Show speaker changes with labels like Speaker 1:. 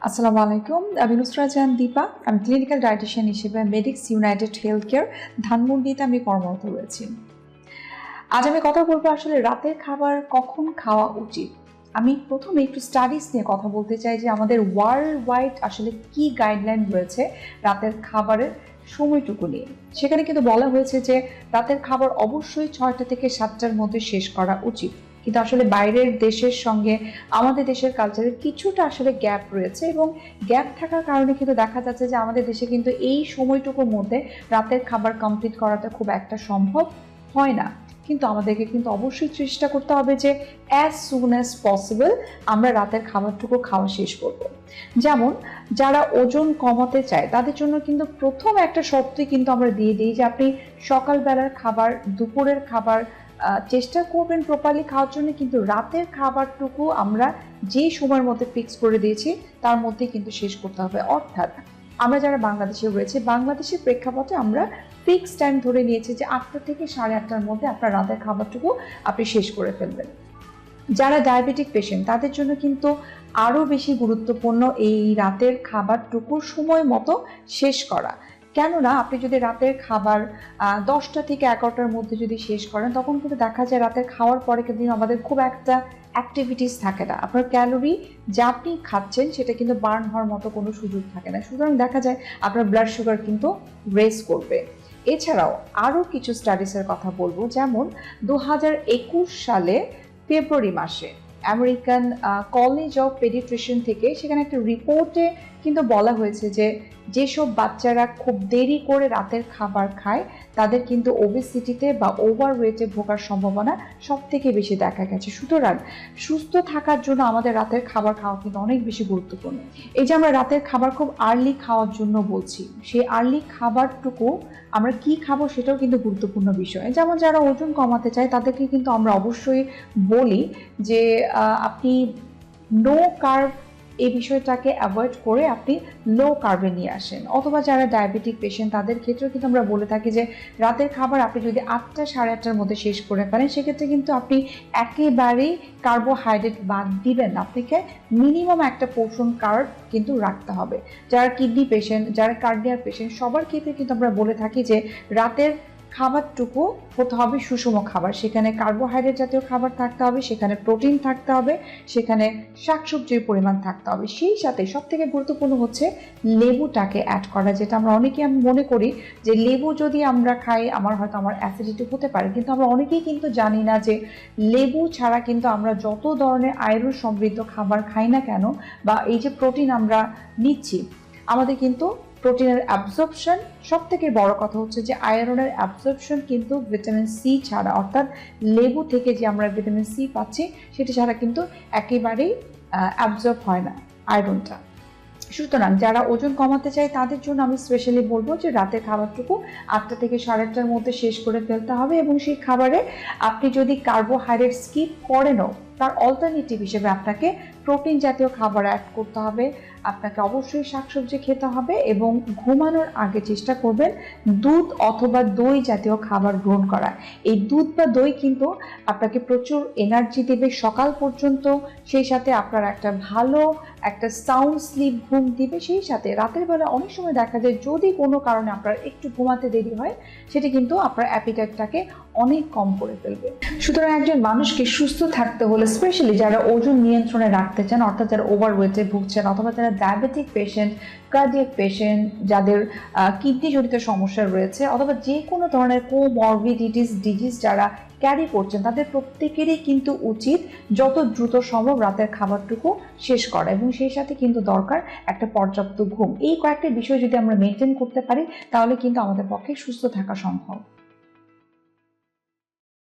Speaker 1: আসসালামু আলাইকুম। আমি নুসরাত জাহান দীপা। আমি ক্লিনিক্যাল ডায়েটিশিয়ান হিসেবে মেডিক্স ইউনাইটেড হেলথ কেয়ার ধানমন্ডিতে আমি কর্মরত রয়েছি। আজ আমি কথা বলবো আসলে রাতের খাবার কখন খাওয়া উচিত। আমি প্রথমে একটু স্টাডিজ নিয়ে কথা বলতে চাই যে আমাদের ওয়ার্ল্ড ওয়াইড আসলে কি গাইডলাইন রয়েছে রাতের খাবারের সময়টুকু নিয়ে। সেখানে কিন্তু বলা হয়েছে যে রাতের খাবার অবশ্যই 6টা থেকে 7টার মধ্যে শেষ করা উচিত। কিন্তু আসলে বাইরের দেশের সঙ্গে আমাদের দেশের কালচারের কিছুটা আসলে গ্যাপ রয়েছে এবং গ্যাপ থাকার কারণে কিন্তু দেখা যাচ্ছে যে আমাদের দেশে কিন্তু এই সময়টুকুর মধ্যে রাতের খাবার কমপ্লিট করাটা খুব একটা সম্ভব হয় না। কিন্তু আমাদেরকে কিন্তু অবশ্যই চেষ্টা করতে হবে যে অ্যাজ সুন অ্যাজ পসিবল আমরা রাতের খাবারটুকু খাওয়া শেষ করব। যেমন যারা ওজন কমাতে চায় তাদের জন্য কিন্তু প্রথম একটা শর্তই কিন্তু আমরা দিয়ে দিই যে আপনি সকালবেলার খাবার, দুপুরের খাবার চেষ্টা করবেন প্রপারলি খাওয়ার জন্য, কিন্তু রাতের খাবারটুকু আমরা যে সময়ের মধ্যে ফিক্স করে দিয়েছি তার মধ্যে কিন্তু শেষ করতে হবে। অর্থাৎ আমরা যারা বাংলাদেশে রয়েছে, বাংলাদেশের প্রেক্ষাপটে আমরা ফিক্স টাইম ধরে নিয়েছি যে 8টা থেকে 8:30টার মধ্যে আপনার রাতের খাবারটুকু আপনি শেষ করে ফেলবেন। যারা ডায়াবেটিক পেশেন্ট তাদের জন্য কিন্তু আরও বেশি গুরুত্বপূর্ণ এই রাতের খাবারটুকু সময় মতো শেষ করা। কেননা আপনি যদি রাতের খাবার 10টা থেকে 11টার মধ্যে যদি শেষ করেন তখন কিন্তু দেখা যায় রাতের খাওয়ার পরে কিন্তু আমাদের খুব একটা অ্যাক্টিভিটিস থাকে না। আপনার ক্যালোরি যা আপনি খাচ্ছেন সেটা কিন্তু বার্ন হওয়ার মতো কোনো সুযোগ থাকে না, সুতরাং দেখা যায় আপনার ব্লাড সুগার কিন্তু রেস করবে। এছাড়াও আরও কিছু স্টাডিজের কথা বলবো, যেমন 2021 সালে ফেব্রুয়ারি মাসে আমেরিকান কলেজ অফ পেডিয়াট্রিশিয়ান থেকে সেখানে একটা রিপোর্টে কিন্তু বলা হয়েছে যে যেসব বাচ্চারা খুব দেরি করে রাতের খাবার খায় তাদের কিন্তু ওবেসিটিতে বা ওভারওয়েটে ভোগার সম্ভাবনা সব থেকে বেশি দেখা গেছে। সুতরাং সুস্থ থাকার জন্য আমাদের রাতের খাবার খাওয়া কিন্তু অনেক বেশি গুরুত্বপূর্ণ। এই যে আমরা রাতের খাবার খুব আর্লি খাওয়ার জন্য বলছি, সেই আর্লি খাবারটুকু আমরা কি খাবো সেটাও কিন্তু গুরুত্বপূর্ণ বিষয়। যেমন যারা ওজন কমাতে চায় তাদেরকে কিন্তু আমরা অবশ্যই বলি যে আপনি নো কার্ব এই বিষয়টাকে অ্যাভয়েড করে আপনি লো কার্বে নিয়ে আসেন। অথবা যারা ডায়াবেটিক পেশেন্ট তাদের ক্ষেত্রেও কিন্তু আমরা বলে থাকি যে রাতের খাবার আপনি যদি 8টা 8:30টার মধ্যে শেষ করে ফেলেন সেক্ষেত্রে কিন্তু আপনি একেবারেই কার্বোহাইড্রেট বাদ দিবেন, আপনাকে মিনিমাম একটা পোর্শন কার্ব কিন্তু রাখতে হবে। যারা কিডনি পেশেন্ট, যারা কার্ডিয়াক পেশেন্ট সবার ক্ষেত্রে কিন্তু আমরা বলে থাকি যে রাতের খাবারটুকু হতে হবে সুষম খাবার। সেখানে কার্বোহাইড্রেট জাতীয় খাবার থাকতে হবে, সেখানে প্রোটিন থাকতে হবে, সেখানে শাকসবজির পরিমাণ থাকতে হবে। সেই সাথে সব থেকে গুরুত্বপূর্ণ হচ্ছে লেবুটাকে অ্যাড করা, যেটা আমরা অনেকেই আমি মনে করি যে লেবু যদি আমরা খাই আমার অ্যাসিডিটি হতে পারে, কিন্তু আমরা অনেকেই কিন্তু জানি না যে লেবু ছাড়া কিন্তু আমরা যত ধরনের আয়রন সমৃদ্ধ খাবার খাই না কেন বা এই যে প্রোটিন আমরা নিচ্ছি, আমাদের কিন্তু প্রোটিনের অ্যাবজর্পশন, সব থেকে বড় কথা হচ্ছে যে আয়রনের অ্যাবজর্পশন কিন্তু ভিটামিন সি ছাড়া, অর্থাৎ লেবু থেকে যে আমরা ভিটামিন সি পাচ্ছি সেটা ছাড়া কিন্তু একেবারেই অ্যাবজর্ব হয় না আয়রনটা। সুতরাং যারা ওজন কমাতে চায় তাদের জন্য আমি স্পেশালি বলবো যে রাতের খাবারটুকু 8টা থেকে 8:30টার মধ্যে শেষ করে ফেলতে হবে এবং সেই খাবারে আপনি যদি কার্বোহাইড্রেট স্কিপ করেনও তার অল্টারনেটিভ হিসেবে আপনাকে প্রোটিন জাতীয় খাবার অ্যাড করতে হবে। আপনাকে অবশ্যই শাকসবজি খেতে হবে এবং ঘুমানোর আগে চেষ্টা করবেন দুধ অথবা দই জাতীয় খাবার গ্রহণ করা। এই দুধ বা দই কিন্তু আপনাকে প্রচুর এনার্জি দেবে সকাল পর্যন্ত, সেই সাথে আপনার একটা ভালো একটা সাউন্ড স্লিপ ঘুম দিবে। সেই সাথে রাতের বেলা অনেক সময় দেখা যায় যদি কোনো কারণে আপনার একটু ঘুমাতে দেরি হয় সেটা কিন্তু আপনার অ্যাপিটাইটটাকে অনেক কম করে ফেলবে। সুতরাং একজন মানুষকে সুস্থ থাকতে হলে স্পেশালি যারা ওজন নিয়ন্ত্রণে রাখতে চান, অর্থাৎ যারা ওভারওয়েটে ভুগছেন অথবা যারা ডায়াবেটিক পেশেন্ট, কার্ডিয়াক পেশেন্ট, যাদের কিডনি জনিত সমস্যা রয়েছে অথবা যে কোনো ধরনের কোমরবিডিটিস ডিজিজ যারা ক্যারি করছেন, তাদের প্রত্যেকেরই কিন্তু উচিত যত দ্রুত সম্ভব রাতের খাবারটুকু শেষ করা এবং সেই সাথে কিন্তু দরকার একটা পর্যাপ্ত ঘুম। এই কয়েকটা বিষয় যদি আমরা মেনটেন করতে পারি তাহলে কিন্তু আমাদের পক্ষে সুস্থ থাকা সম্ভব।